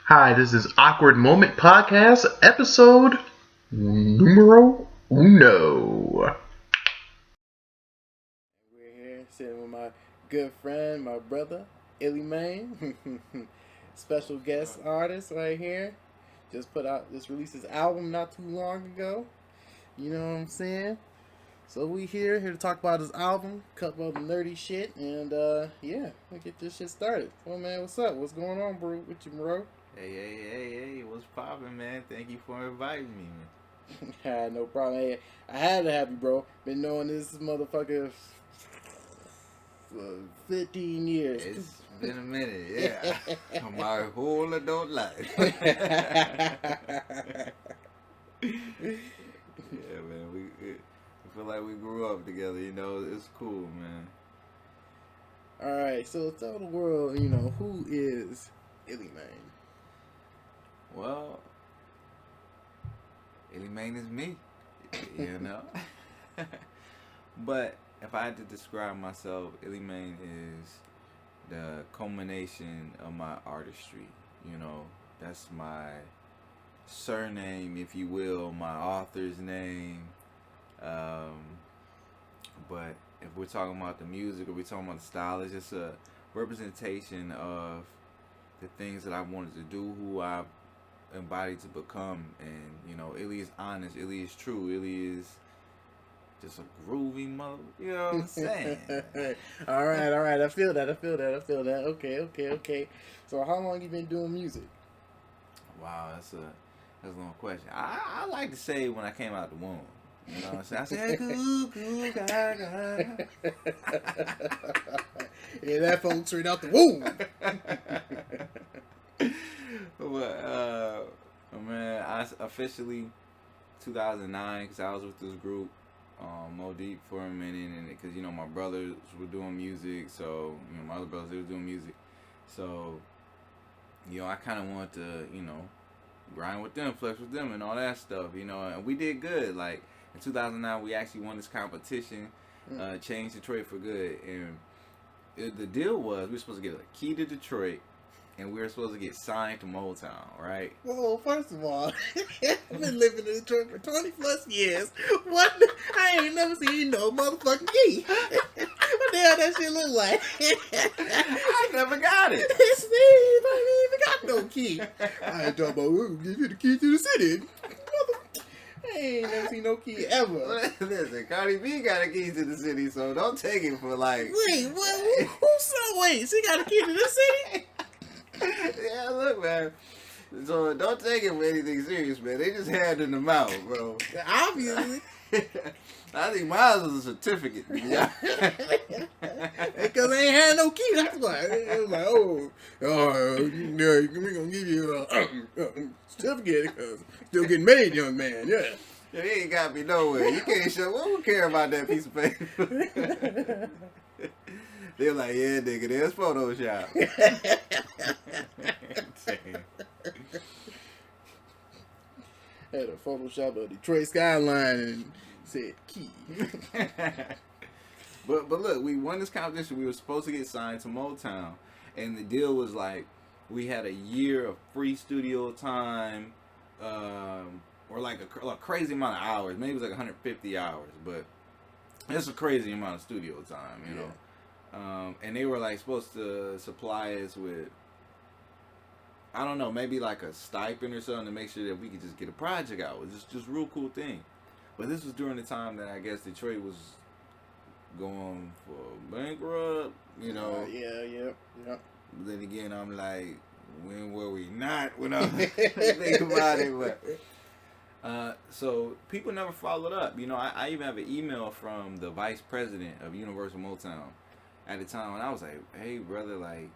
Hi, this is Awkward Moment Podcast, episode numero uno. We're here sitting with my good friend, my brother, Illy Main. Special guest artist right here. Just released his album not too long ago. You know what I'm saying? So we here to talk about his album, couple of nerdy shit, and yeah, we'll get this shit started. Well man, what's up? What's going on, bro? With you, bro? Hey, what's poppin', man? Thank you for inviting me, man. No problem. Hey, I had to have you, bro. Been knowing this motherfucker for 15 years. It's been a minute, yeah. My whole adult life. Yeah, man, I feel like we grew up together, it's cool, man. Alright, so tell the world, who is Illy Main? Well, Illy Main is me, you know? But if I had to describe myself, Illy Main is the culmination of my artistry, That's my surname, if you will, my author's name. But if we're talking about the music or we're talking about the style, it's just a representation of the things that I wanted to do, who I embodied to become. And, Illy is honest, Illy is true, Illy is just a groovy mother, you know what I'm saying? all right. I feel that. Okay. So how long you been doing music? Wow, that's a long question. I like to say when I came out the womb. You know what I'm saying? I said, goo, gaga. Yeah, that phone straight out the womb. But, man, I officially 2009, because I was with this group, Mo Deep, for a minute, and because my brothers were doing music, so my other brothers, they were doing music, so I kind of wanted to grind with them, flex with them, and all that stuff, and we did good. Like in 2009, we actually won this competition, Change Detroit for Good, and the deal was we were supposed to get a key to Detroit, and we were supposed to get signed to Motown, right? Well, first of all, I've been living in Detroit for 20 plus years. What? I ain't never seen no motherfucking key. What the hell that shit look like? I never got it. Steve, I ain't even got no key. I ain't talking about, we'll give you the key to the city. I ain't never seen no key ever. Listen, Cardi B got a key to the city, so don't take it for like. Wait, what? Wait, she got a key to the city? Yeah, look, man. So don't take it for anything serious, man. They just handing them out, bro. Obviously. I think mine was a certificate. Yeah. Because they ain't had no key. That's why. It was like, we're going to give you a certificate because still getting made, young man. Yeah. Yeah, he ain't got me nowhere. You can't show. Who care about that piece of paper? They're like, yeah, nigga, there's Photoshop. Had a Photoshop of Detroit skyline and said key. But look, we won this competition. We were supposed to get signed to Motown, and the deal was like we had a year of free studio time, or like a crazy amount of hours. Maybe it was like 150 hours, but it's a crazy amount of studio time, you know. And they were like supposed to supply us with, I don't know, maybe like a stipend or something to make sure that we could just get a project out. It was just real cool thing. But this was during the time that I guess Detroit was going for bankrupt, Yeah. But then again, I'm like, when were we not? When I think about it, but so people never followed up. I even have an email from the vice president of Universal Motown at the time, and I was like, hey brother, like,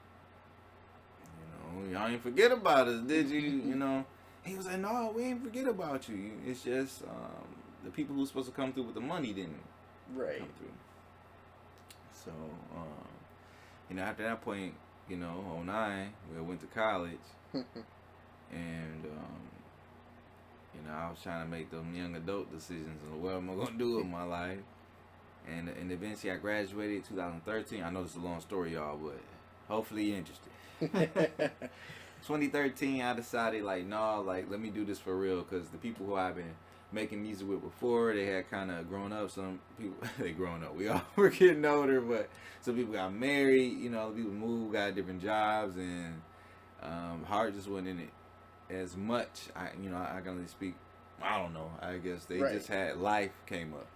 y'all ain't forget about us, did you? He was like, no, we ain't forget about you. It's just the people who were supposed to come through with the money didn't come through. So after that point, 09, we went to college, and I was trying to make them young adult decisions on what am I gonna do with my life. And eventually I graduated in 2013. I know this is a long story, y'all, but hopefully you're interested. 2013, I decided like, no, like let me do this for real, because the people who I've been making music with before, they had kind of grown up. Some people they grown up. We all were getting older, but some people got married. You know, people moved, got different jobs, and heart just wasn't in it as much. I can only speak. I don't know. I guess they Right. just had life came up.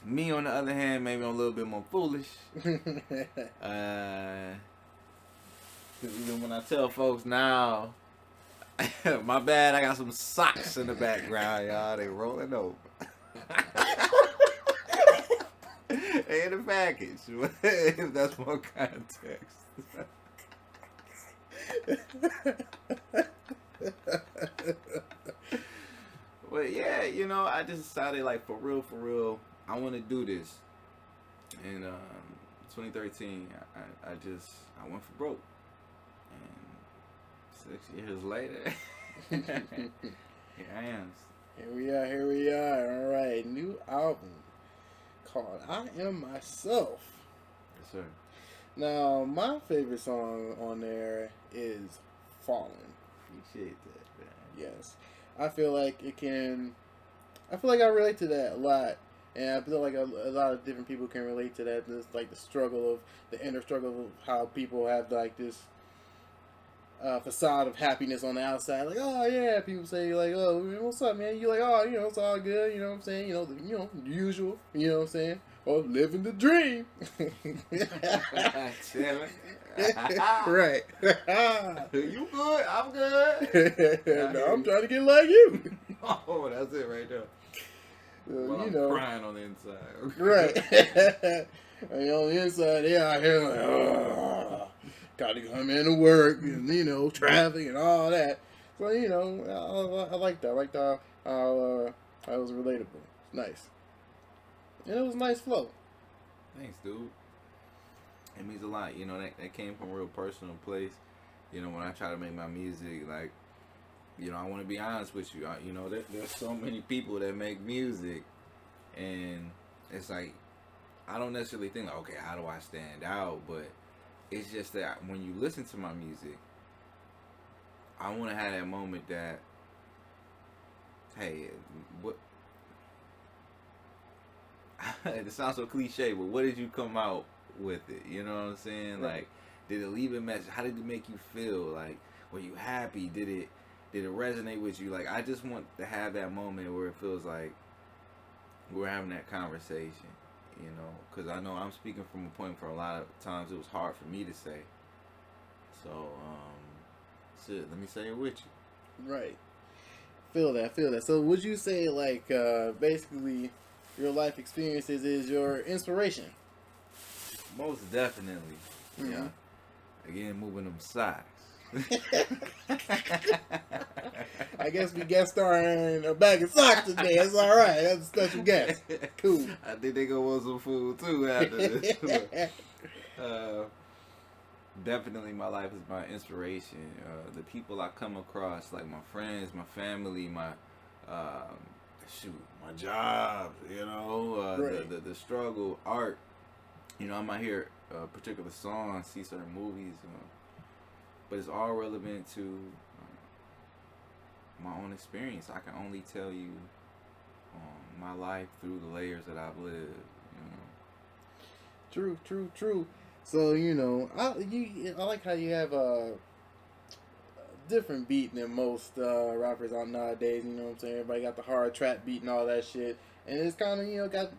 Me, on the other hand, maybe I'm a little bit more foolish. Because even when I tell folks now, my bad, I got some socks in the background, y'all. They rolling over. They in the package. If that's more context. But yeah, I just decided, like, for real, I want to do this. And 2013, I went for broke. And 6 years later, here I am. Here we are. All right, new album called "I Am Myself." Yes, sir. Now, my favorite song on there is "Fallen." Appreciate that, man. Yes, I feel like I relate to that a lot, and I feel like a lot of different people can relate to that. This like the inner struggle of how people have like this facade of happiness on the outside. Like, oh yeah, people say like, oh, what's up, man? You like, oh, it's all good. You know what I'm saying? The usual. You know what I'm saying? Or living the dream. Right. You good? I'm good. No, I'm trying to get like you. Oh, that's it right there. Well, I'm crying on the inside. Right. And on the inside, they out here like, oh, got to come into work and, traffic and all that. So, I like that. I like how it was relatable. It's nice. And it was a nice flow. Thanks, dude. It means a lot. That came from a real personal place. When I try to make my music, like, I want to be honest with you. There's so many people that make music, and it's like, I don't necessarily think, like, okay, how do I stand out? But it's just that when you listen to my music, I want to have that moment that, hey, what? It sounds so cliche, but what did you come out with it? You know what I'm saying? Right. Like, did it leave a message? How did it make you feel? Like, were you happy? Did it resonate with you? Like, I just want to have that moment where it feels like we're having that conversation, because I know I'm speaking from a point for a lot of times it was hard for me to say. So, shit, let me say it with you. Right. Feel that. So would you say, like, basically your life experiences is your inspiration? Most definitely. Mm-hmm. Yeah. Again, moving them socks. I guess we guest starring a bag of socks today. That's all right. That's a special guest. Cool. I think they gonna want some food too after this. Definitely, my life is my inspiration. The people I come across, like my friends, my family, my my job. Right. The struggle, art. I might hear a particular song, see certain movies, but it's all relevant to my own experience. I can only tell you my life through the layers that I've lived. True. So I like how you have a different beat than most rappers out nowadays. You know what I'm saying? Everybody got the hard trap beat and all that shit, and it's kind of got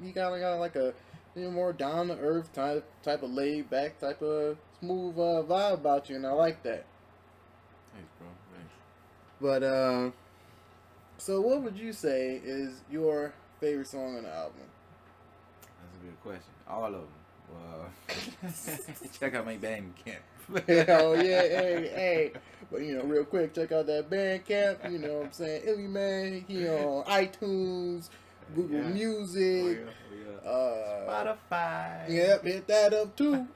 like a more down to earth type of laid back type of smooth vibe about you, and I like that. Thanks, bro. Thanks. But so what would you say is your favorite song on the album? That's a good question. All of them. Check out my Bandcamp. Oh yeah, hey. But real quick, check out that Bandcamp. You know what I'm saying? Illy Man, on iTunes, Google Music, Spotify. Yep, hit that up too.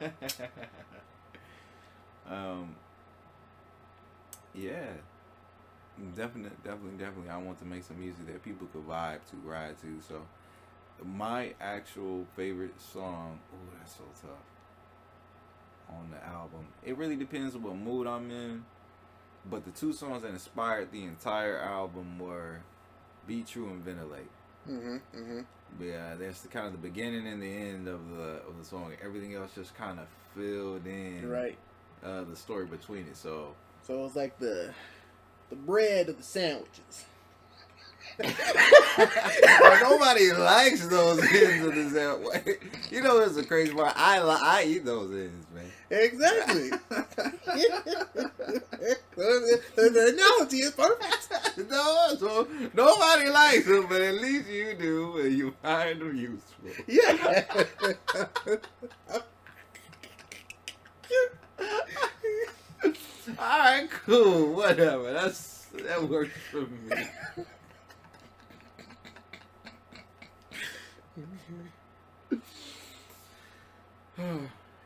Yeah. Definitely. I want to make some music that people could vibe to, ride to. So, my actual favorite song, that's so tough, on the album. It really depends on what mood I'm in. But the two songs that inspired the entire album were "Be True" and "Ventilate." Yeah, that's the kind of the beginning and the end of the song. Everything else just kind of filled in Right. The story between it. So it's like the bread of the sandwiches. but nobody likes those ends of the sandwich. You know, it's a crazy part. I eat those ends, man. Exactly. The analogy is perfect. No, so nobody likes them, but at least you do, and you find them useful. Yeah. All right, cool, whatever. That works for me.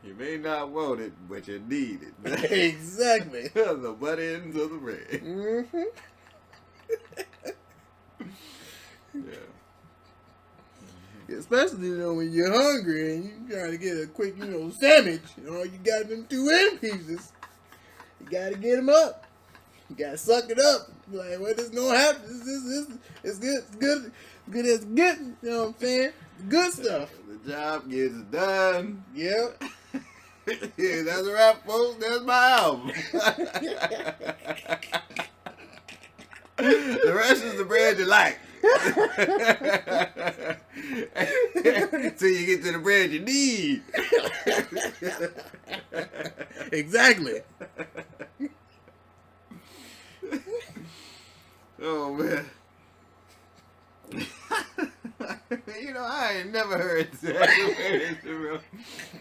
You may not want it, but you need it. Exactly. The butt ends of the bread. Yeah. Especially when you're hungry and you trying to get a quick, sandwich. You got them 2 end pieces. You gotta get them up. You gotta suck it up. Like, what is gonna happen? It's good. It's good. Good as good. You know what I'm saying? Good stuff. The job gets done. Yep. Yeah, that's a wrap, folks. That's my album. The rest is the bread you like. Till you get to the bread you need. Exactly. Oh, man. I ain't never heard that.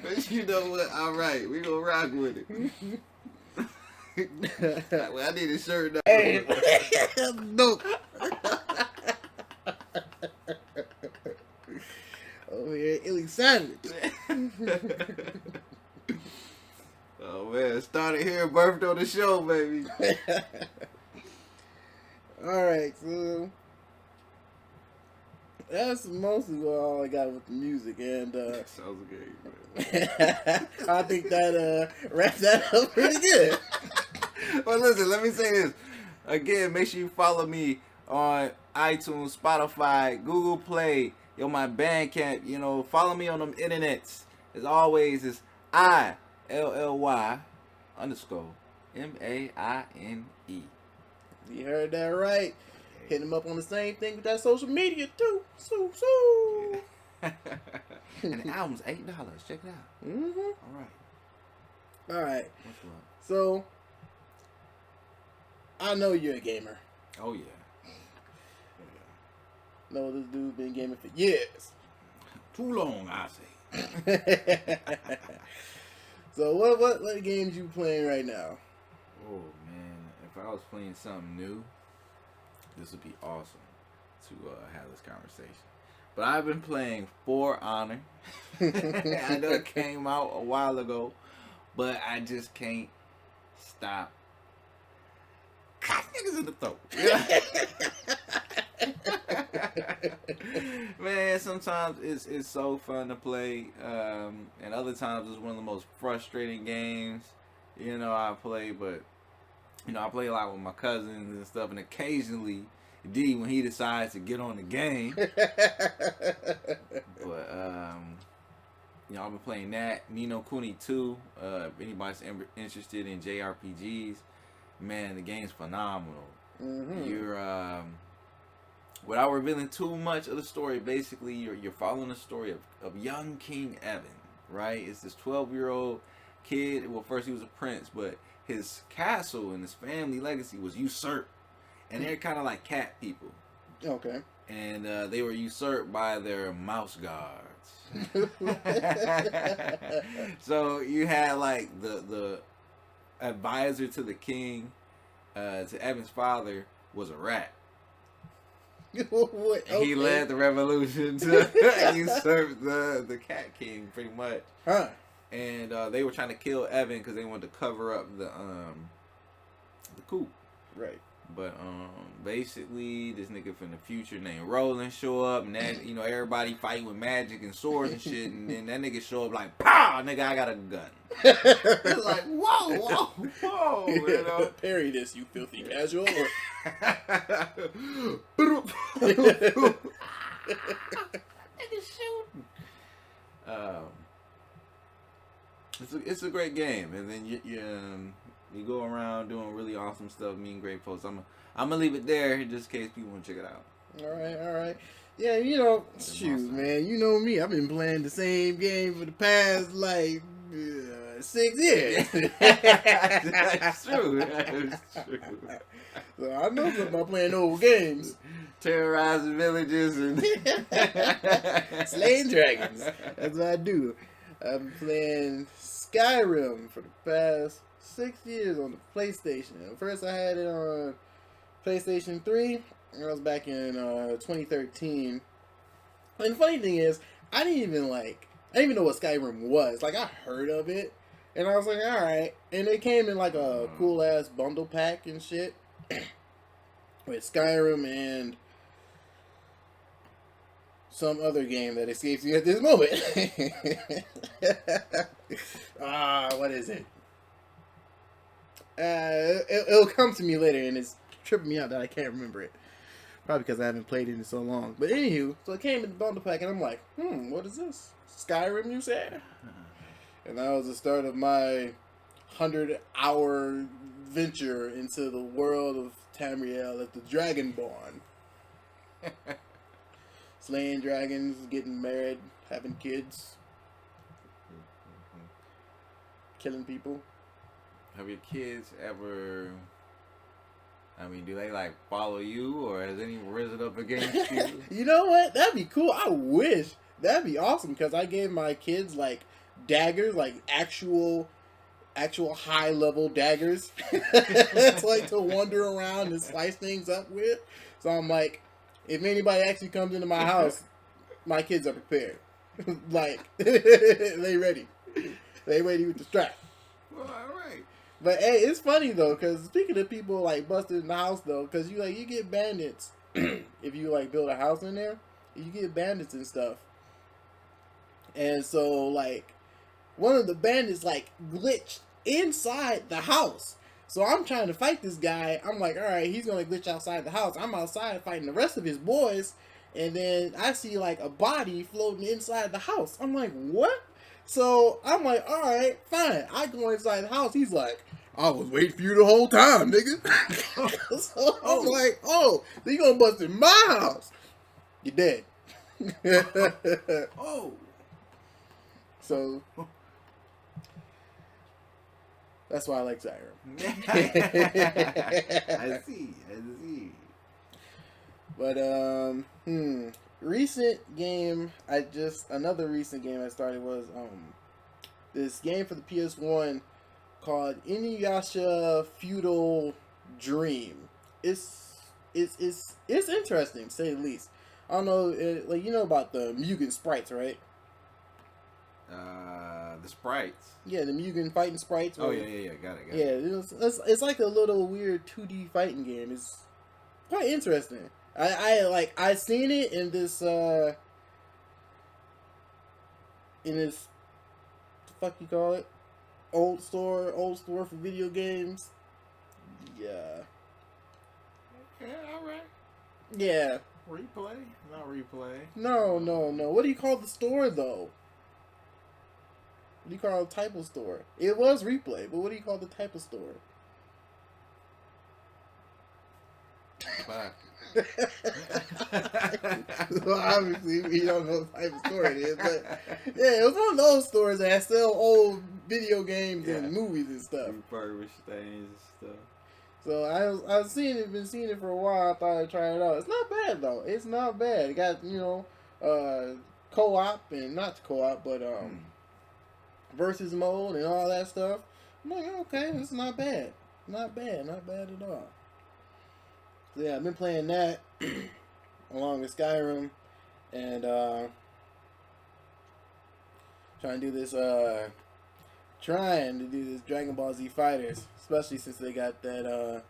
But you know what? All right, we gonna rock with it. Well, I need a shirt now. Hey, dope. Over here, Illy Sandwich. Oh man, started here, birthed on the show, baby. Alright, so that's mostly all I got with the music, and Sounds good. I think that wraps that up pretty good. Well, listen, let me say this. Again, make sure you follow me on iTunes, Spotify, Google Play, my Bandcamp. Follow me on them internets. As always, it's ILLY_MAINE. You heard that right. Hit him up on the same thing with that social media too. So. And the album's $8. Check it out. All right. What's up? So, I know you're a gamer. Oh yeah. No, this dude's been gaming for years. Too long, I say. So what games you playing right now? Oh man, if I was playing something new, this would be awesome to have this conversation. But I've been playing For Honor. I know it came out a while ago, but I just can't stop. Cock niggas in the throat. Man, sometimes it's so fun to play, and other times it's one of the most frustrating games I play. But I play a lot with my cousins and stuff, and occasionally D when he decides to get on the game. But I've been playing that. Ni no Kuni 2. If anybody's interested in JRPGs, man, the game's phenomenal. You're without revealing too much of the story, basically you're following the story of young King Evan, right? It's this 12-year-old kid. Well, first he was a prince, but his castle and his family legacy was usurped, and they're kind of like cat people. Okay. And they were usurped by their mouse guards. So you had like the advisor to the king, to Evan's father, was a rat. What? Okay. He led the revolution to usurp the cat king, pretty much. Huh. And they were trying to kill Evan because they wanted to cover up the coup. Right. But basically, this nigga from the future named Roland show up, and then everybody fighting with magic and swords and shit, and then that nigga show up like, pow, nigga, I got a gun. It's like, whoa. Parry this, you filthy casual. Or... Nigga shooting. It's a great game, and then you go around doing really awesome stuff, meeting great folks. I'm gonna leave it there just in case people want to check it out. All right. Yeah, shoot, man. You know me. I've been playing the same game for the past 6 years. That's true. So I know something about playing old games. Terrorizing villages and slaying dragons. That's what I do. I've been playing Skyrim for the past 6 years on the PlayStation. First I had it on PlayStation 3. That was back in 2013. And the funny thing is, I didn't even know what Skyrim was. Like, I heard of it, and I was like, alright. And it came in like a cool ass bundle pack and shit. With Skyrim and some other game that escapes me at this moment. What is it? It'll come to me later, and it's tripping me out that I can't remember it. Probably because I haven't played it in so long. But anywho, so it came in the bundle pack, and I'm like, what is this? Skyrim, you said? And that was the start of my 100-hour venture into the world of Tamriel as the Dragonborn. Slaying dragons, getting married, having kids, killing people. Have your kids ever... do they follow you, or has any risen up against you? You know what? That'd be cool. I wish. That'd be awesome, because I gave my kids daggers, actual high level daggers. It's to wander around and slice things up with. So I'm like, if anybody actually comes into my house, my kids are prepared. They ready. They ready with the strap. Well, all right. But hey, it's funny though, because speaking of people busted in the house though, because you get bandits if you build a house in there, you get bandits and stuff. And so one of the bandits glitched inside the house. So I'm trying to fight this guy. I'm like, all right, he's gonna glitch outside the house. I'm outside fighting the rest of his boys, and then I see a body floating inside the house. I'm like, what? So I'm like, all right, fine. I go inside the house. He's like, I was waiting for you the whole time, nigga. So I'm like, oh, so you gonna bust in my house? You're dead. Oh. So that's why I like Skyrim. I see. But recent game another recent game I started was this game for the PS1 called Inuyasha Feudal Dream. It's interesting to say the least. I don't know, you know about the Mugen sprites, right? The sprites. Yeah, the Mugen fighting sprites. Oh yeah, got it. Yeah, it's like a little weird 2D fighting game. It's quite interesting. I seen it in this the fuck you call it, old store for video games. Yeah. Yeah, all right. Yeah. Replay? Not replay. No. What do you call the store though? What do you call a type of store? It was Replay, but what do you call the type of store? Fuck. Well, obviously, we don't know what type of store it is, but yeah, it was one of those stores that sell old video games and movies and stuff. Refurbished things and stuff. So I've been seeing it for a while. I thought I'd try it out. It's not bad though. It's not bad. It got co-op and not co-op, but versus mode and all that stuff. I'm like, okay, it's not bad. Not bad at all. So yeah, I've been playing that along with Skyrim and trying to do this Dragon Ball Z Fighters, especially since they got that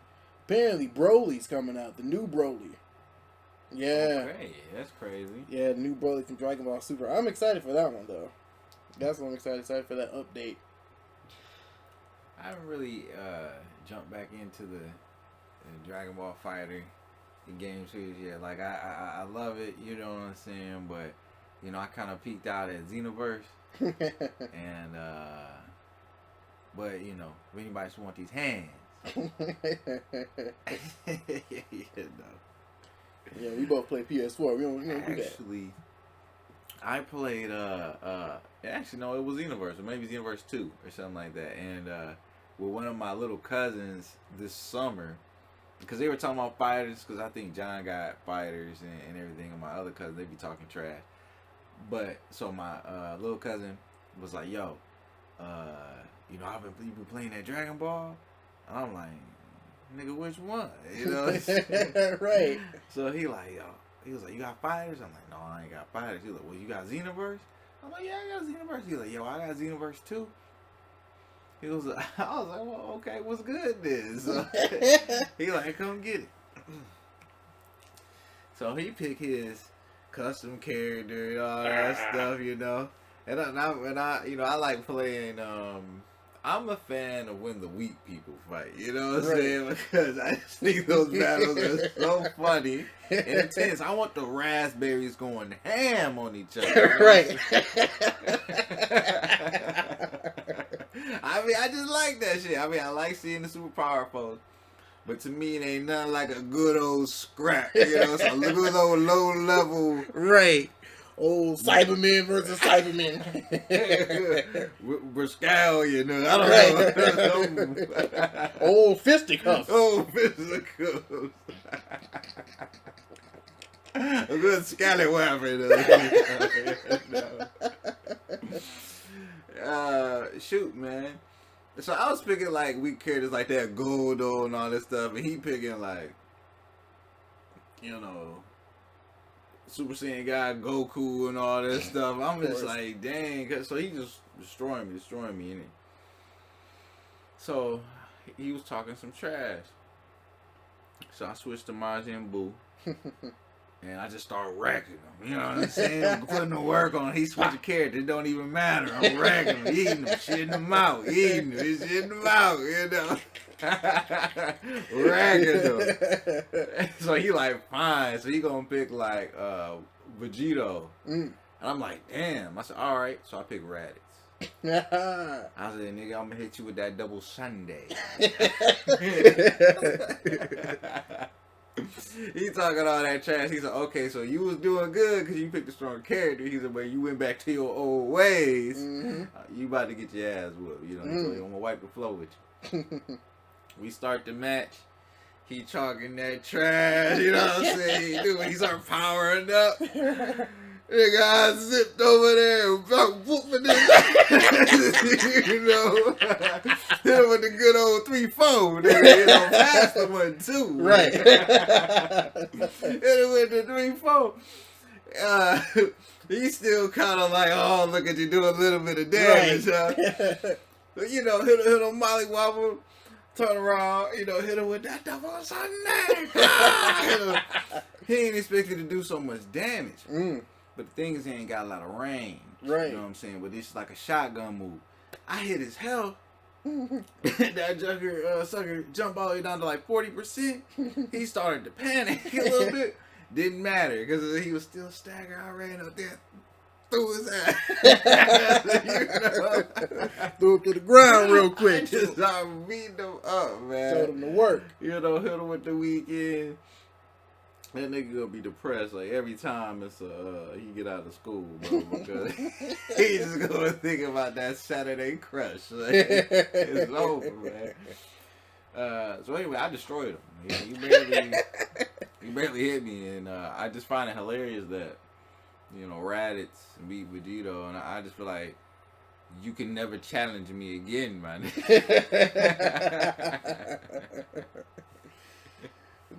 Apparently, Broly's coming out. The new Broly. Yeah. Okay, that's crazy. Yeah, the new Broly from Dragon Ball Super. I'm excited for that one, though. That's what I'm excited for that update. I haven't really jumped back into the Dragon Ball Fighter game series yet. Like, I love it, you know what I'm saying? But, you know, I kind of peeked out at Xenoverse. And, but, you know, if anybody just want these hands. You know. Yeah, we both play PS4. We don't do that. Actually, I played actually no, it was Xenoverse, or maybe Xenoverse 2 or something like that. And with one of my little cousins this summer, because they were talking about fighters, because I think John got fighters and everything, and my other cousin, they be talking trash. But so my little cousin was like, "Yo, you know, you've been playing that Dragon Ball," and I'm like, "Nigga, which one?" You know. Right. So he like, yo, he was like, "You got fighters?" I'm like, "No, I ain't got fighters." He like, "Well, you got Xenoverse?" I'm like, "Yeah, I got Xenoverse." He like, "Yo, I got Xenoverse too." He was like, I was like, "Well, okay, what's good then?" So he like, "Come get it." So he picked his custom character and all that stuff, you know. And I you know, I like playing. I'm a fan of when the weak people fight, you know what I'm saying? Because I just think those battles are so funny and intense. I want the raspberries going ham on each other. You know Right. I mean, I just like that shit. I mean, I like seeing the super powerful. But to me, it ain't nothing like a good old scrap. You know, it's a good old low level. Right. Old Cybermen versus Cybermen. Briscoe, you know. I don't know. Old fisticuffs. Old fisticuffs. A good scallywag. Shoot, man. So I was picking like weak characters like that, Goldo and all this stuff, and he picking like, you know, Super Saiyan guy, Goku and all this stuff. I'm just like, dang. So he just destroying me, innit? So he was talking some trash. So I switched to Majin Buu. And I just started racking him. You know what I'm saying? Putting the work on. He switching character. It don't even matter. I'm racking him, eating him, shitting him out, eating him, shitting him out, you know. Racking him. So he like, fine. So he gonna pick like Vegito. And I'm like, damn. I said, all right. So I picked Raditz. I said, nigga, I'm gonna hit you with that double Sunday. He talking all that trash. He said, okay, so you was doing good because you picked a strong character. He said, but you went back to your old ways. You about to get your ass whooped. You know, so I'm gonna wipe the floor with you. We start the match. He talking that trash. You know what I'm saying? He start powering up. Nigga, I zipped over there and about whooping his you know. Hit him with the good old 3-4. Nigga, you know, faster one too. Right. Hit him with the 3-4. He's still kind of like, oh, look at you do a little bit of damage, huh? But, you know, hit him molly wobble. Turn around, you know, hit him with that double Sunday. He ain't expected to do so much damage. But the thing is, he ain't got a lot of range. Right. You know what I'm saying? But this is like a shotgun move. I hit his health. That sucker jumped all the way down to like 40%. He started to panic a little bit. Didn't matter because he was still staggered. I ran up there, threw his ass. You know? Threw him to the ground real quick. I just started beating him up, man. Showed him the work. You know, hit him with the weekend. That nigga gonna be depressed like every time it's he get out of school, bro, because he just gonna think about that Saturday crush. Like, it's over, man. So anyway, I destroyed him. He barely hit me, and I just find it hilarious that, you know, Raditz beat Vegito, and I just feel like you can never challenge me again, man.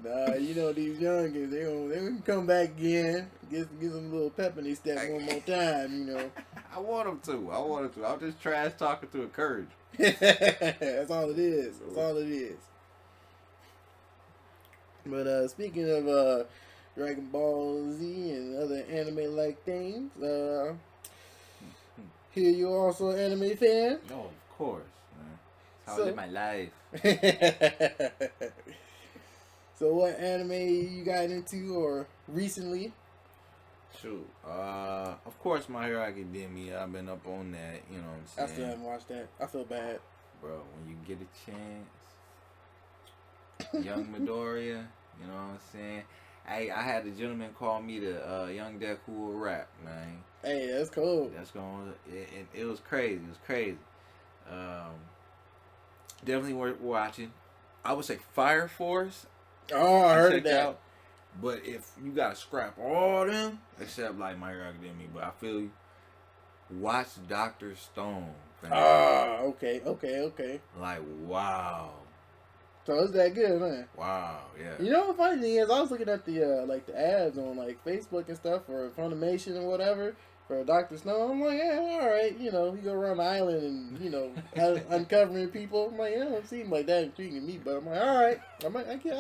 Nah, you know these youngins, they gonna come back again, get some little pep in their step one more time, you know. I want them to. I'm just trash talking to encourage. That's all it is. That's all it is. But speaking of Dragon Ball Z and other anime like things, here you also an anime fan. Oh, of course, man. That's how So- I live my life. So what anime you got into or recently? Shoot. Of course, My Hero Academia. I've been up on that. You know what I I'm still saying? haven't watched that. I feel bad. Bro, when you get a chance, Young Midoriya. You know what I'm saying? I had a gentleman call me the Young Deku of rap, man. Hey, that's cool. That's going. It was crazy. It was crazy. Definitely worth watching. I would say Fire Force. Oh, I heard of checked that. out. But if you gotta scrap all them, except like My Hero Academia, but I feel you. Watch Dr. Stone. fam. Ah, okay. Like wow, So it's that good, man. wow, yeah. You know what the funny thing is? I was looking at the like the ads on like Facebook and stuff for Funimation and whatever for Dr. Snow. I'm like, yeah, all right. You know, you go around the island and uncovering people. I'm like, yeah, it seems like that intriguing me, but I'm like, all right, I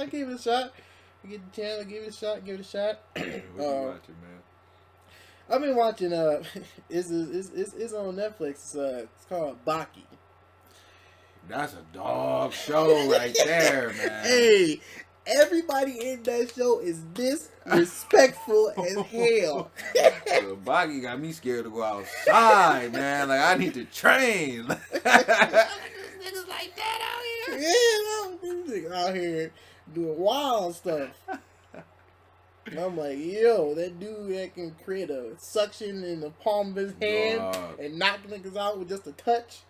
give it a shot. I get the chance, I give it a shot. Give it a shot. What you watching, man? I've been watching. It's on Netflix. It's called Baki. That's a dog show right there, man. Hey, everybody in that show is disrespectful as hell. Boggy got me scared to go outside, man. Like I need to train. Niggas like that out here. Yeah, these niggas out here doing wild stuff. And I'm like, yo, that dude that can create a suction in the palm of his hand Dog. and knock niggas out with just a touch.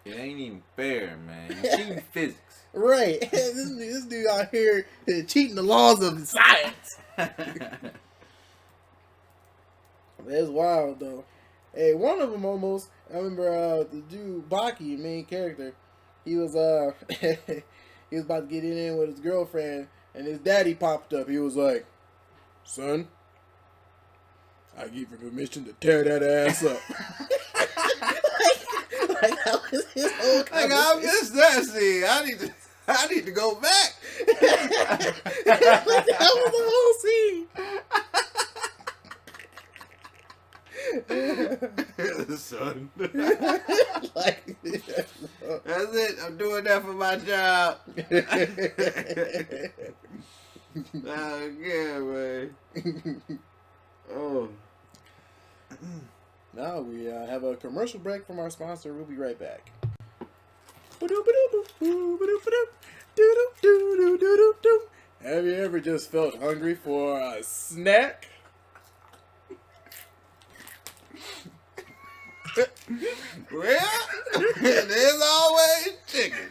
It ain't even fair, man. You're cheating physics. Right. this dude out here is cheating the laws of science. That's wild, though. Hey, one of them almost, I remember the dude, Baki, main character, he was he was about to get in with his girlfriend, and his daddy popped up. He was like, son, I give you permission to tear that ass up. like that was his whole Like I conversation. missed that scene. I need to go back. That was the whole scene. Son. Like, That's it. I'm doing that for my job. Oh, yeah, man. Oh. Now we have a commercial break from our sponsor. We'll be right back. Have you ever just felt hungry for a snack? Well, there's always chicken.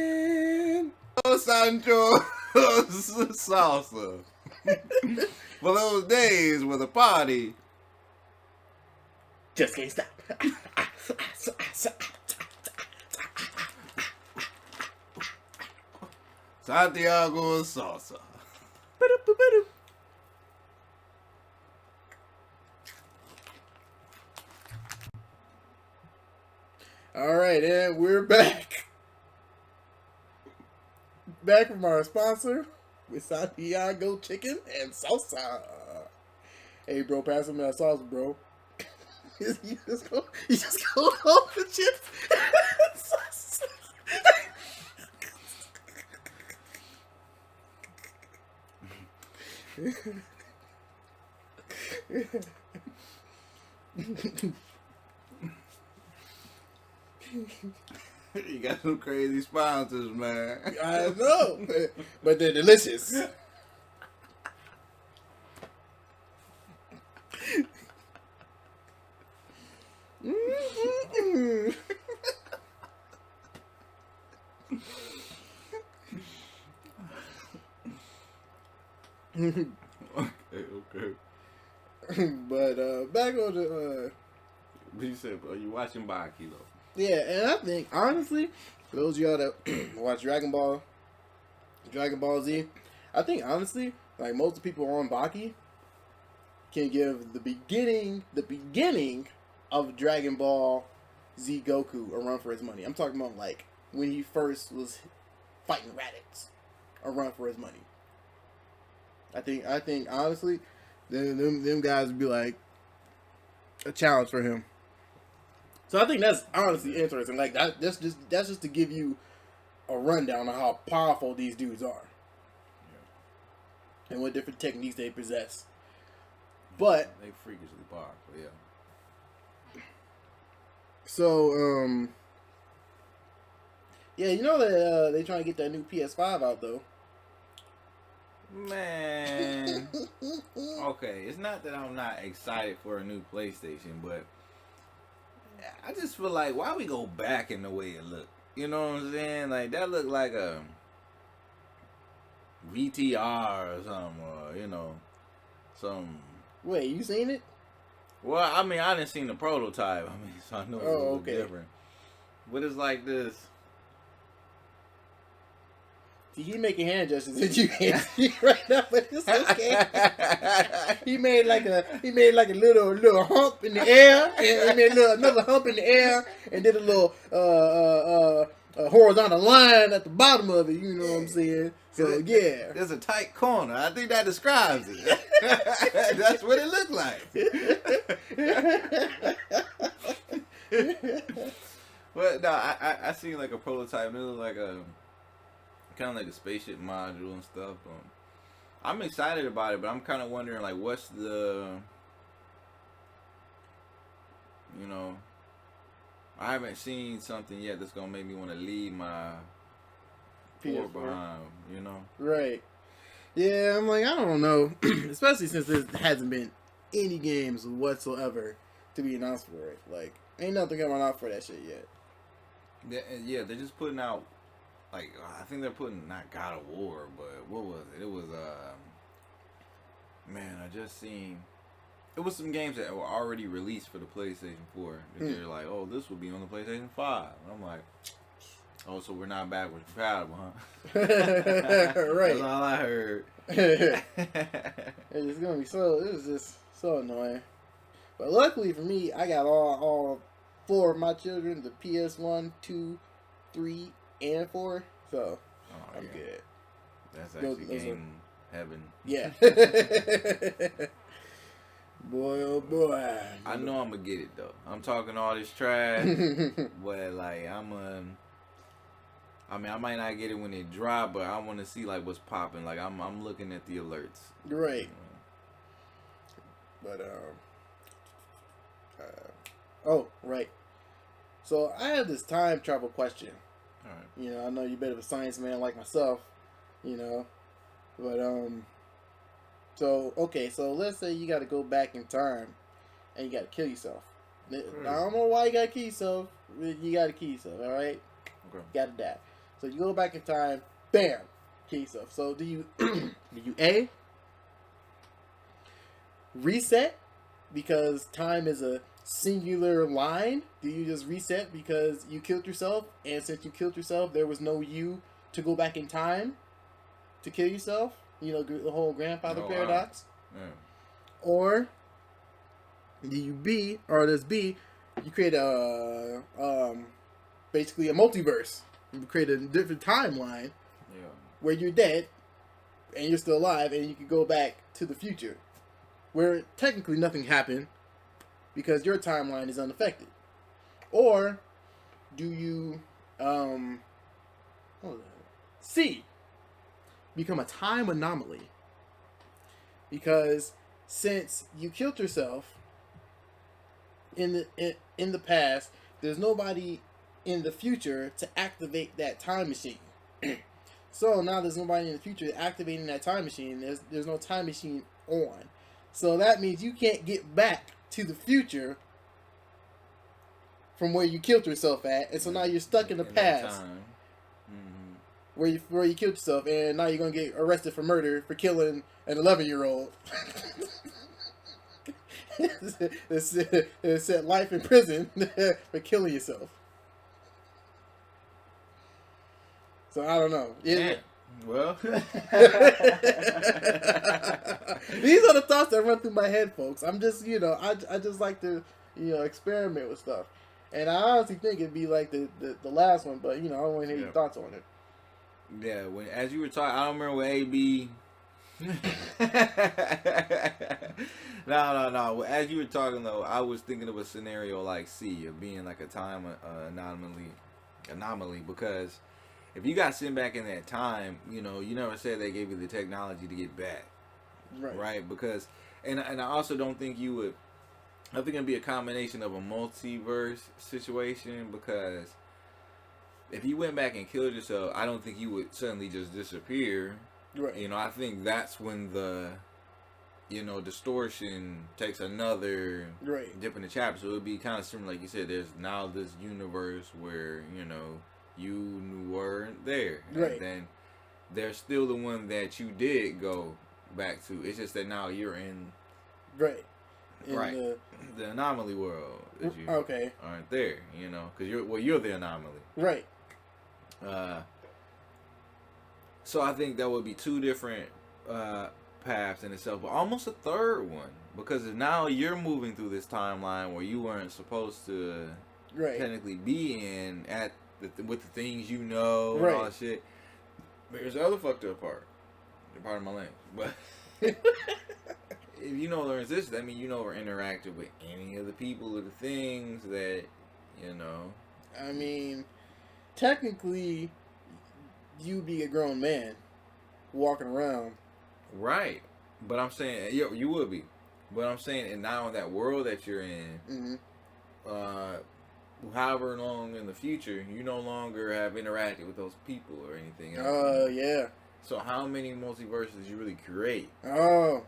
Chicken. Sancho salsa. For those days with a party. Just can't stop. Santiago salsa. All right, and we're back. Back from our sponsor with Santiago chicken and salsa. Hey, bro, pass him that salsa, bro. you just go home the chips. You got some crazy sponsors, man. I know, but they're delicious. Okay. But back on the You said, bro, you watching Baki though? yeah, and I think honestly, for those of y'all that watch Dragon Ball Z, I think honestly, like most of the people on Baki can give the beginning of Dragon Ball Z Goku a run for his money. I'm talking about like when he first was fighting Raditz, a run for his money. I think honestly, them guys would be like a challenge for him. So I think that's honestly interesting. Like that's just to give you a rundown of how powerful these dudes are, and what different techniques they possess. But they freakishly powerful, yeah. So yeah, you know that they trying to get that new PS5 out though. Man, okay, it's not that I'm not excited for a new PlayStation, but I just feel like why we go back in the way it looked. You know what I'm saying? Like that looked like a VTR or something, or some. Wait, you seen it? Well, I mean, I didn't see the prototype. I mean, so I know it's a little different. But it's like this. See, he making hand gestures that you can't see right now, but it's okay. he made like a little hump in the air, and he made another hump in the air, and did a little horizontal line at the bottom of it. You know what I'm saying? So yeah, there's a tight corner. I think that describes it. That's what it looked like. But no, I seen like a prototype. And it looked like a kind of like a spaceship module and stuff. I'm excited about it, but I'm kind of wondering like what's the, I haven't seen something yet that's gonna make me want to leave my PS4 behind. Right. Yeah, I'm like, I don't know. Especially since there hasn't been any games whatsoever to be announced for it. Like, ain't nothing coming out for that shit yet. Yeah, they're just putting out, like, I think they're putting, not God of War, but what was it? It was, man, I just seen, it was some games that were already released for the PlayStation 4. They're like, oh, this will be on the PlayStation 5. And I'm like, oh, so we're not backwards compatible, huh? Right. That's all I heard. It's gonna be it was just so annoying. But luckily for me, I got all 4 of my children, the PS1, 2, 3, and 4. So I'm good. That's actually game heaven. Yeah. Boy, oh boy. I know I'm gonna get it though. I'm talking all this trash, but like I might not get it when it drop, but I want to see like what's popping. Like I'm looking at the alerts. Right. But oh right. So I have this time travel question. All right. I know you're a bit of a science man like myself. But so okay, so let's say you got to go back in time, and you got to kill yourself. I don't know why you got to kill yourself. You got to kill yourself. All right. Okay. Got to die. So you go back in time, bam, kill yourself. So do you do you A, reset because time is a singular line? Do you just reset because you killed yourself, and since you killed yourself, there was no you to go back in time to kill yourself? The whole grandfather paradox. Wow. Yeah. Or do you B, or does B, you create a basically a multiverse. You create a different timeline where you're dead and you're still alive, and you can go back to the future where technically nothing happened because your timeline is unaffected. Or do you C, become a time anomaly because since you killed yourself in the past, there's nobody in the future to activate that time machine. So now there's nobody in the future activating that time machine. There's no time machine on. So that means you can't get back to the future from where you killed yourself at, and so now you're stuck in the past. Where you killed yourself, and now you're gonna get arrested for murder for killing an 11-year-old. It said life in prison for killing yourself. So I don't know. Yeah. Well, these are the thoughts that run through my head, folks. I'm just, I just like to, experiment with stuff. And I honestly think it'd be like the last one, but you know, I want to hear your thoughts on it. Yeah, as you were talking, I don't remember what AB. No. As you were talking though, I was thinking of a scenario like C, of being like a time anomaly, because if you got sent back in that time, you know, you never said they gave you the technology to get back, right? Because, and I also don't think you would. I think it'd be a combination of a multiverse situation, because if you went back and killed yourself, I don't think you would suddenly just disappear. Right. You know, I think that's when the, you know, distortion takes another dip in the chapter. So it would be kind of similar, like you said. There's now this universe where, you know, you weren't there, and then there's still the one that you did go back to. It's just that now you're in the anomaly world. That you aren't there, you know, because you're the anomaly, right? So I think that would be two different paths in itself, but almost a third one, because now you're moving through this timeline where you weren't supposed to technically be in with the things you know and all that shit. But here's the other fucked up part. Part of my language, but if you no longer exist, that means you no longer interacted with any of the people or the things that, you know. I mean, technically, you'd be a grown man walking around. Right. But I'm saying, you would be. But I'm saying, and now in that world that you're in, however long in the future, you no longer have interacted with those people or anything else. Yeah. So how many multiverses did you really create? I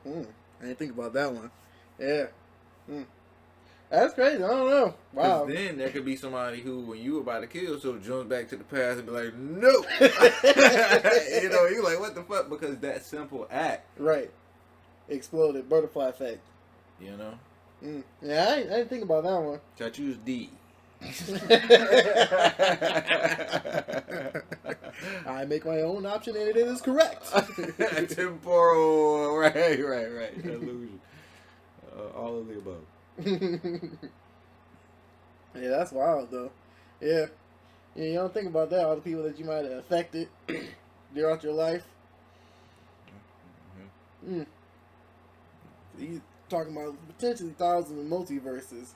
didn't think about that one. Yeah. That's crazy. I don't know. Wow. Then there could be somebody who, when you were about to kill, so jumps back to the past and be like, no. You know, you're like, what the fuck? Because that simple act. Right. Exploded. Butterfly effect. You know? Yeah, I didn't think about that one. So I choose D. I make my own option and it is correct. Temporal, right. Illusion. All of the above. Yeah, that's wild though. Yeah, you don't think about that. All the people that you might have affected throughout your life. You talking about potentially thousands of multiverses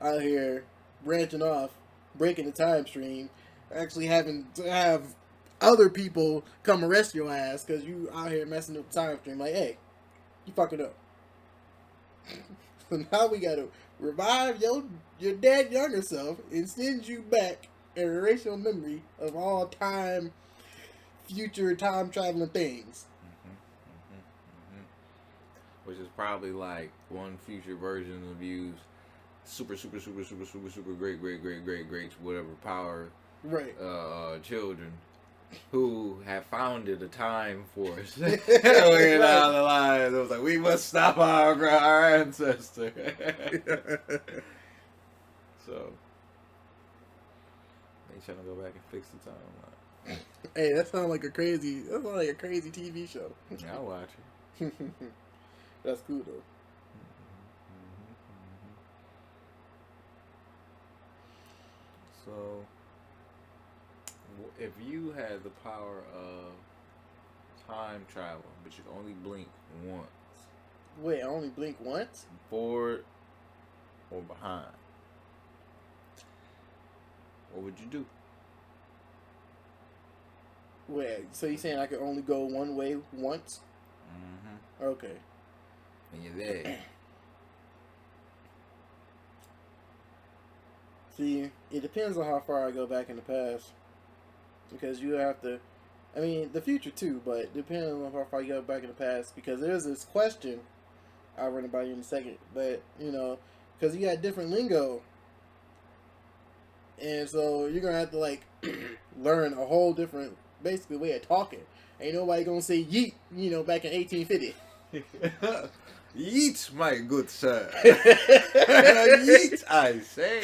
out here branching off, breaking the time stream, actually having to have other people come arrest your ass because you out here messing up the time stream. Like, hey, you fucking up. So now we gotta revive your dead younger self and send you back and erase your memory of all time, future time traveling things. Which is probably like one future version of you's super great whatever power children who have founded a time force way down the line. It was like, we must stop our ancestor. So they trying to go back and fix the timeline. Hey, that sounds like a crazy TV show. Yeah, I'll watch it. That's cool though. So, if you had the power of time travel, but you could only blink once. Wait, I only blink once? Forward or behind. What would you do? Wait, so you saying I could only go one way once? Okay. And you're there. See, it depends on how far I go back in the past. Because you have to, I mean, the future too, but depending on how far you go back in the past. Because there's this question, I'll run it by you in a second, but, you know, because you got different lingo. And so you're going to have to, like, learn a whole different, basically, way of talking. Ain't nobody going to say yeet, you know, back in 1850. Yeet, my good sir. Yeet, I say.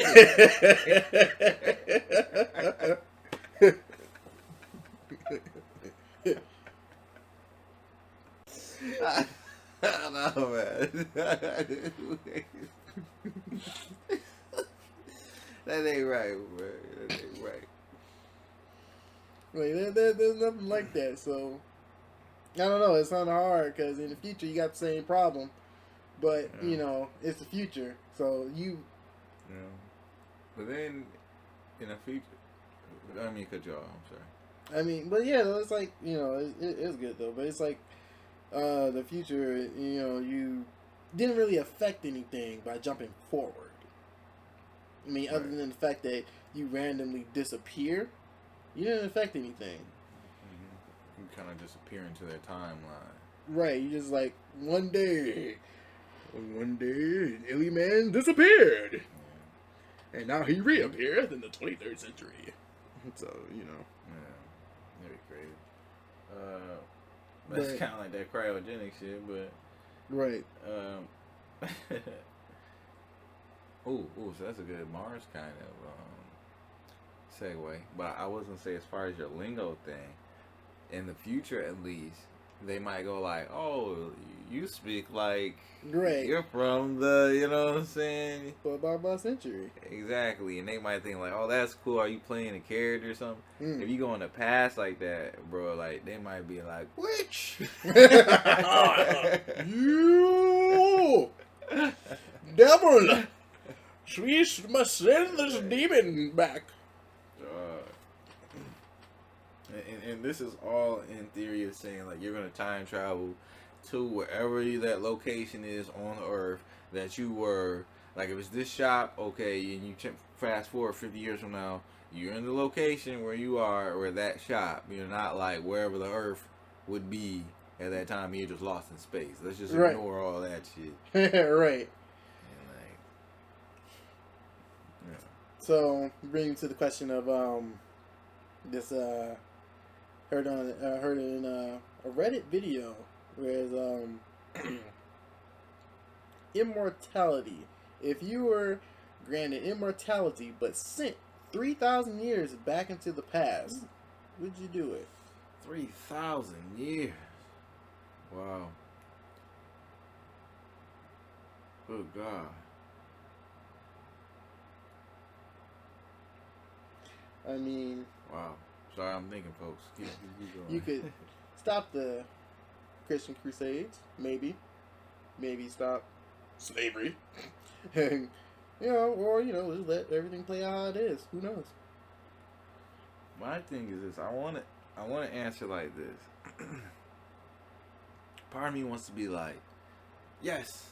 I know, man. That ain't right, bro. That ain't right. Like, there's nothing like that. So I don't know. It's kind of hard because in the future you got the same problem, but Yeah. you know it's the future. So you, You know. But then in the future, I mean, cut you off. I'm sorry. I mean, but yeah, it's like you know it's good though. But it's like the future. You know, you didn't really affect anything by jumping forward. I mean, other Right. than the fact that you randomly disappear, you didn't affect anything. You kind of disappear into their timeline. Right, you just like one day, Illy Man disappeared, Yeah. and now he reappeared in the 23rd century. So you know, Yeah. That'd be crazy. That's But- kind of like that cryogenic shit, but. right? Ooh, so that's a good Mars kind of segue. But I was gonna say, as far as your lingo thing, in the future at least, they might go like, "Oh, you speak like Right. you're from the," you know what I'm saying? But by century. Exactly, and they might think like, "Oh, that's cool. Are you playing a character or something?" Mm. If you go in the past like that, bro, like they might be like, "Which?" You devil, we must send this demon back. And this is all in theory of saying like you're gonna time travel to wherever that location is on Earth that you were. Like if it's this shop, okay, and you fast forward 50 years from now, you're in the location where you are, or that shop. You're not like wherever the Earth would be at that time. You're just lost in space. Let's just Right. ignore all that shit. Right. And like, yeah. So bringing to the question of this heard in a Reddit video whereas immortality. If you were granted immortality but sent 3,000 years back into the past, would you do it? 3,000 years. Wow. Good God. I mean, Wow. Sorry, I'm thinking, folks. Keep going. you could stop the Christian Crusades, maybe stop slavery, and or just let everything play out how it is. Who knows? My thing is this. I want to answer like this. Part of me wants to be like, yes.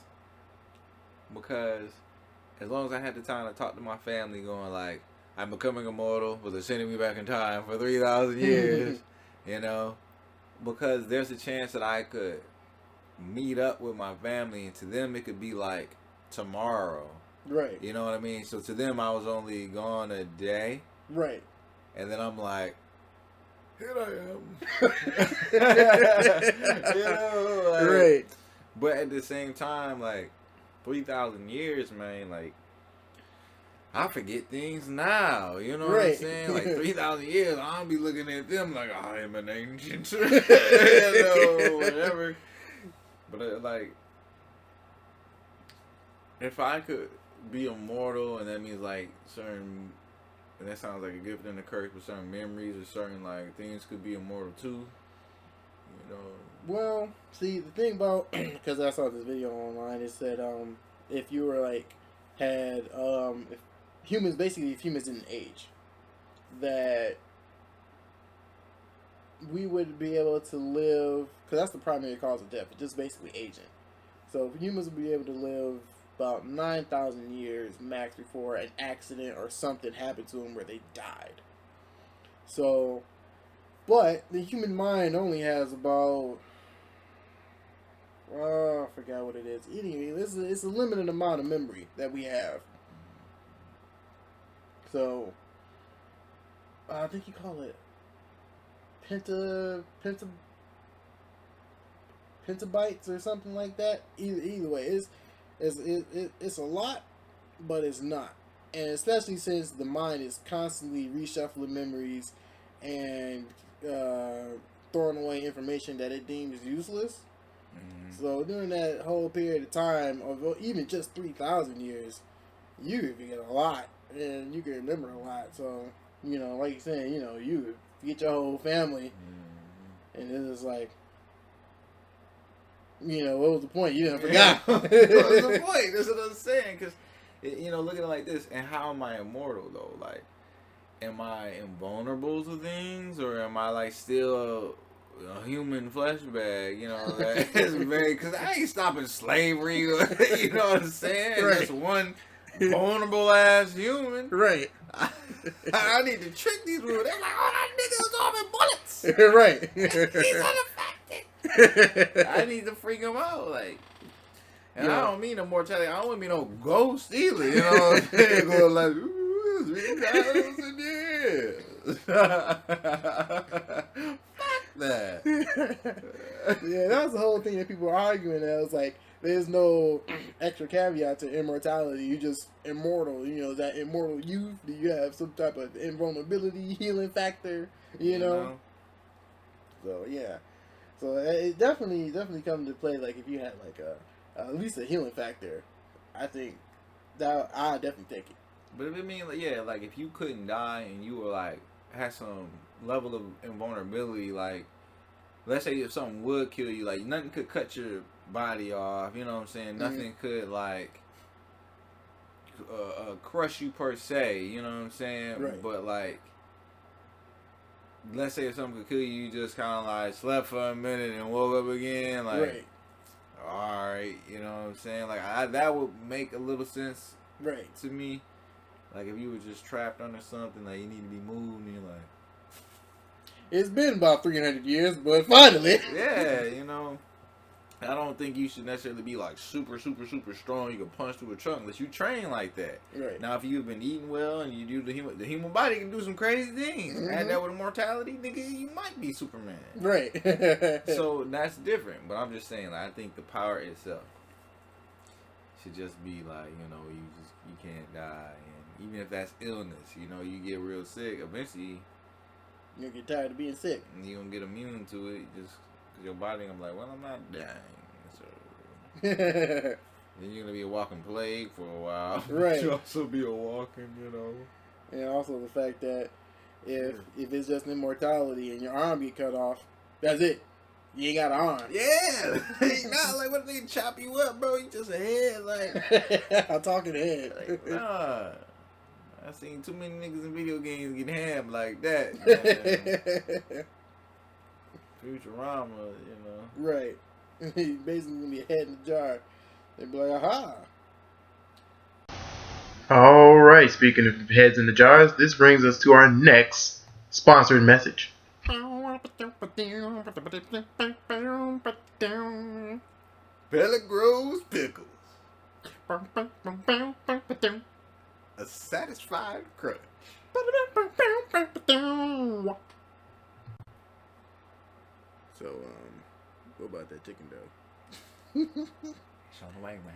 Because as long as I had the time to talk to my family going like, I'm becoming immortal, but they're sending me back in time for 3,000 years, because there's a chance that I could meet up with my family, and to them it could be like tomorrow. Right. You know what I mean? So to them, I was only gone a day, Right. and then I'm like, here I am. Like, Right. But at the same time, like 3,000 years, man, like I forget things now. You know what I'm Right. saying? Like 3,000 years, I'll be looking at them like I am an ancient, whatever. But like, if I could be immortal, and that means like certain, and that sounds like a gift and a curse, but certain memories or certain like things could be immortal too. Well, see, the thing about, because I saw this video online, it said if you were like had if humans didn't age, that we would be able to live, because that's the primary cause of death. It's just basically aging. So humans would be able to live about 9,000 years max before an accident or something happened to them where they died. So, but the human mind only has about, I forgot what it is. Anyway, it's a limited amount of memory that we have. So, I think you call it petabytes or something like that. Either way, it's a lot, but it's not. And especially since the mind is constantly reshuffling memories and throwing away information that it deems useless. Mm-hmm. So during that whole period of time, of even just 3,000 years, you could forget a lot and you can remember a lot. So, you know, like you saying, you know, you get your whole family, and it's just like, you know, what was the point? You done forgot. What was the point? That's what I'm saying. Because, you know, looking at it like this, and how am I immortal, though? Like, am I invulnerable to things, or am I, like, still a human flesh bag? You know, that's very, because I ain't stopping slavery, you know what I'm saying? Right. Just one vulnerable ass human. Right. I need to trick these people. They're like, oh, that nigga's arming bullets. Right. He's unaffected. I need to freak him out, like. And Yeah. I don't mean immortality. I don't want to be no ghost either. You know what I'm saying? Going like, ooh, 3,000 years. Fuck that. Yeah, that was the whole thing that people were arguing. That was like, there's no extra caveat to immortality. You just immortal. You know, that immortal youth. Do you have some type of invulnerability, healing factor? You know. So yeah. So it definitely comes to play. Like if you had like at least a healing factor, I think that I'd definitely take it. But if it mean like, yeah, like if you couldn't die and you were like had some level of invulnerability, like let's say if something would kill you, like nothing could cut your body off. You know what I'm saying? Nothing could like crush you per se. You know what I'm saying? Right. But like, let's say if something could kill you, you just kind of like slept for a minute and woke up again. Like, Right. all right, you know what I'm saying? Like that would make a little sense Right. to me. Like if you were just trapped under something, like you need to be moved, and you're like, It's been about 300 years, but finally. yeah, you know. I don't think you should necessarily be like super strong. You can punch through a truck unless you train like that. Right. Now, if you've been eating well and you do the human body can do some crazy things. Add that with immortality, nigga, you might be Superman. Right. So that's different. But I'm just saying, like, I think the power itself should just be like, you know, you can't die, and even if that's illness, you know, you get real sick, eventually You'll get tired of being sick. you're gonna get immune to it, just because your body gonna be like, well, I'm not dying, so then you're gonna be a walking plague for a while. Right. You'll also be a walking, you know. And also the fact that if it's just immortality and your arm get cut off, that's it. You ain't got an arm. Yeah, not like what they chop you up, bro. You just a head, like. I'm talking head. Like, nah. I seen too many niggas in video games get hammed like that. Futurama, you know. Right. He's basically gonna be a head in the jar. They'd be like, aha. All right, speaking of heads in the jars, this brings us to our next sponsored message. Bella Grows Pickles. A satisfied crunch. So, what about that chicken dough? Show the way, man.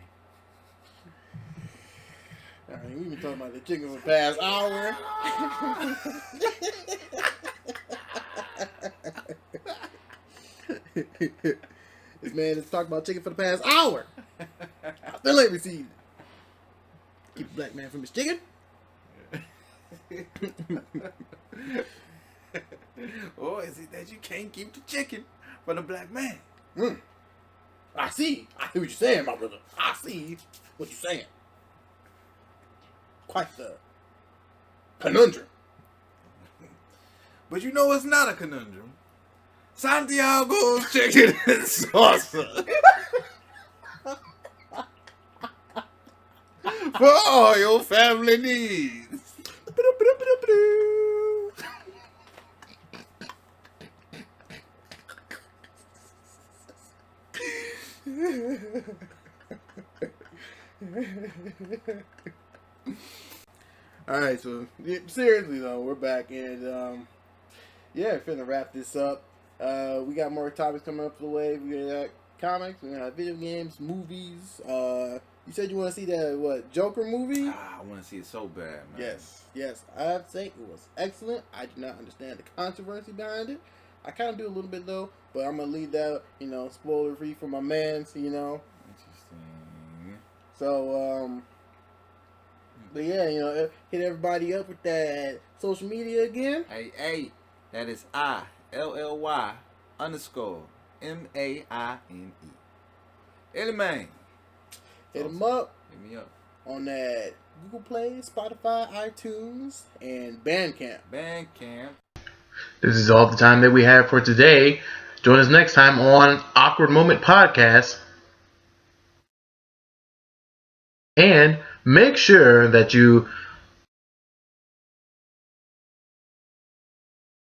Alright, we've been talking about the chicken for the past hour. This man has talked about chicken for the past hour. I still ain't received it. Keep the black man from his chicken. Or is it that you can't keep the chicken for the black man? I see. I hear what you're saying, my brother. I see what you're saying. Quite the conundrum. But you know it's not a conundrum. Santiago's chicken and salsa. For all your family needs. Alright, so seriously though, we're back and yeah, finna wrap this up. We got more topics coming up the way. We got comics, we got video games, movies. You said you want to see that Joker movie? I want to see it so bad, man. Yes. I have to say it was excellent. I do not understand the controversy behind it. I kind of do a little bit though, but I'm gonna leave that, spoiler free for my mans, Interesting. So But yeah, hit everybody up with that social media again. Hey, that is ILLY_MAINE. Ellie Man. Hit them up Hit me up. on that Google Play, Spotify, iTunes, and Bandcamp. This is all the time that we have for today. Join us next time on Awkward Moment Podcast. And make sure that you